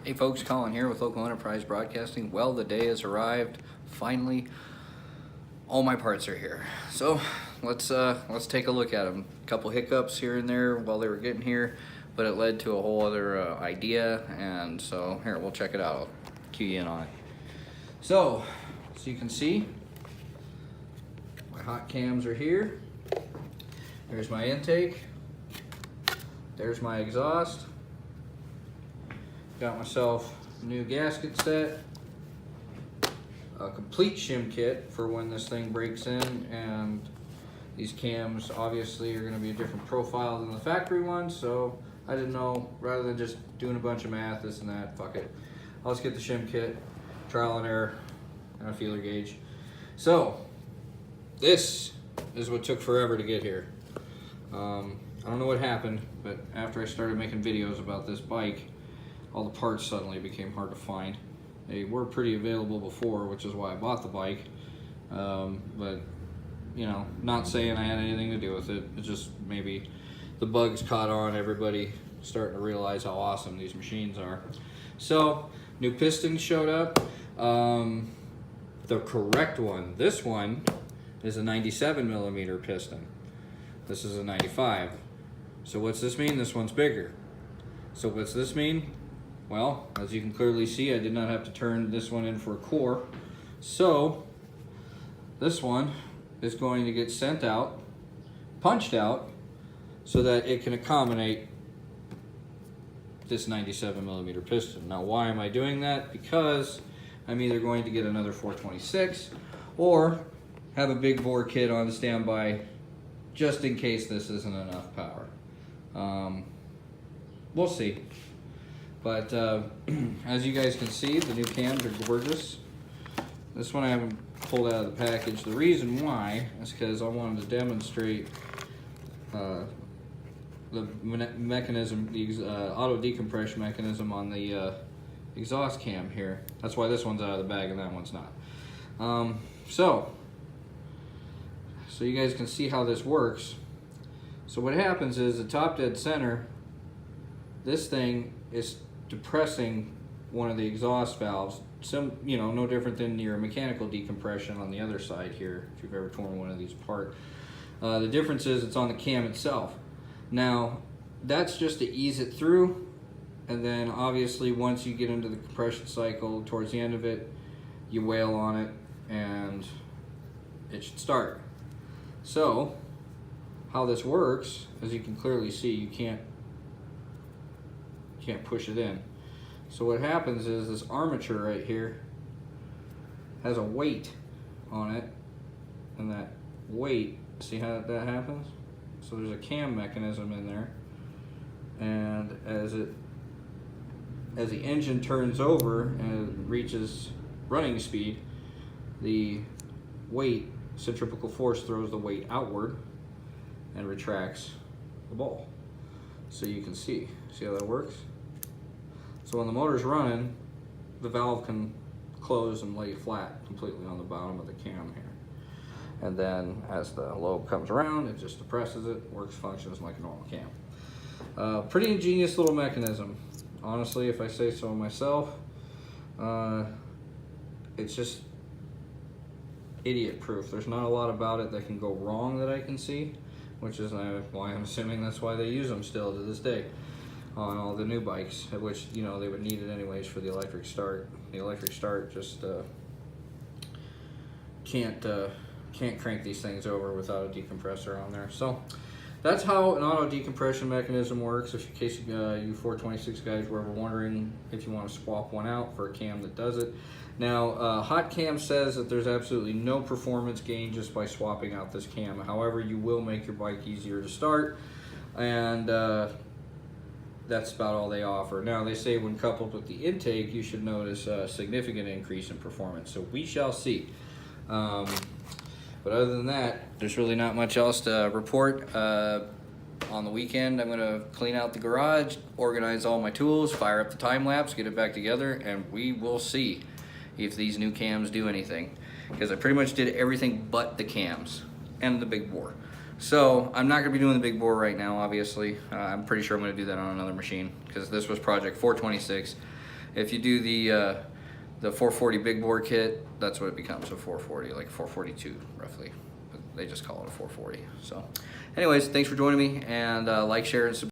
Hey folks, Colin here with Local Enterprise Broadcasting. Well, the day has arrived. Finally, all my parts are here. So let's take a look at them. A couple hiccups here and there while they were getting here, but it led to a whole other idea. And so here, we'll check it out. I'll cue you in on it. So you can see, my hot cams are here. There's my intake. There's my exhaust. Got myself a new gasket set, a complete shim kit for when this thing breaks in, and these cams obviously are going to be a different profile than the factory ones, so I didn't know, rather than just doing a bunch of math, this and that, fuck it. I'll just get the shim kit, trial and error, and a feeler gauge. So, this is what took forever to get here. I don't know what happened, but after I started making videos about this bike, all the parts suddenly became hard to find. They were pretty available before, which is why I bought the bike. But, you know, not saying I had anything to do with it. It's just maybe the bugs caught on, everybody starting to realize how awesome these machines are. So, new pistons showed up. The correct one, this one, is a 97 millimeter piston. This is a 95. So what's this mean? This one's bigger. So what's this mean? Well, as you can clearly see, I did not have to turn this one in for a core. So this one is going to get sent out, punched out, so that it can accommodate this 97 millimeter piston. Now, why am I doing that? Because I'm either going to get another 426 or have a big bore kit on standby just in case this isn't enough power. We'll see. But as you guys can see, the new cams are gorgeous. This one I haven't pulled out of the package. The reason why is because I wanted to demonstrate the mechanism, the auto decompression mechanism on the exhaust cam here. That's why this one's out of the bag and that one's not. So you guys can see how this works. So what happens is the top dead center, this thing is depressing one of the exhaust valves. No different than your mechanical decompression on the other side here, if you've ever torn one of these apart. The difference is it's on the cam itself. Now, that's just to ease it through, and then obviously once you get into the compression cycle, towards the end of it, you wail on it, and it should start. So, how this works, as you can clearly see, you can't push it in. So what happens is this armature right here has a weight on it, and that weight, see how that happens? So there's a cam mechanism in there, and as the engine turns over and it reaches running speed, the weight, centrifugal force, throws the weight outward and retracts the ball. So you can see how that works? So when the motor's running, the valve can close and lay flat completely on the bottom of the cam here. And then as the lobe comes around, it just depresses it, functions like a normal cam. Pretty ingenious little mechanism. Honestly, if I say so myself, it's just idiot proof. There's not a lot about it that can go wrong that I can see, which is why I'm assuming that's why they use them still to this day on all the new bikes, which, you know, they would need it anyways for the electric start. The electric start just can't crank these things over without a decompressor on there. So that's how an auto decompression mechanism works. If in case you 426 guys were ever wondering if you want to swap one out for a cam that does it. Now, Hot Cam says that there's absolutely no performance gain just by swapping out this cam. However, you will make your bike easier to start, and that's about all they offer. Now, they say when coupled with the intake, you should notice a significant increase in performance. So we shall see. But other than that, there's really not much else to report. On the weekend, I'm gonna clean out the garage, organize all my tools, fire up the time lapse, get it back together, and we will see if these new cams do anything. Because I pretty much did everything but the cams and the big bore. So I'm not gonna be doing the big bore right now, obviously. I'm pretty sure I'm gonna do that on another machine because this was project 426 if you do the 440 big bore kit, that's what it becomes, a 440, like 442 roughly. But they just call it a 440. So anyways, thanks for joining me, and like, share, and subscribe.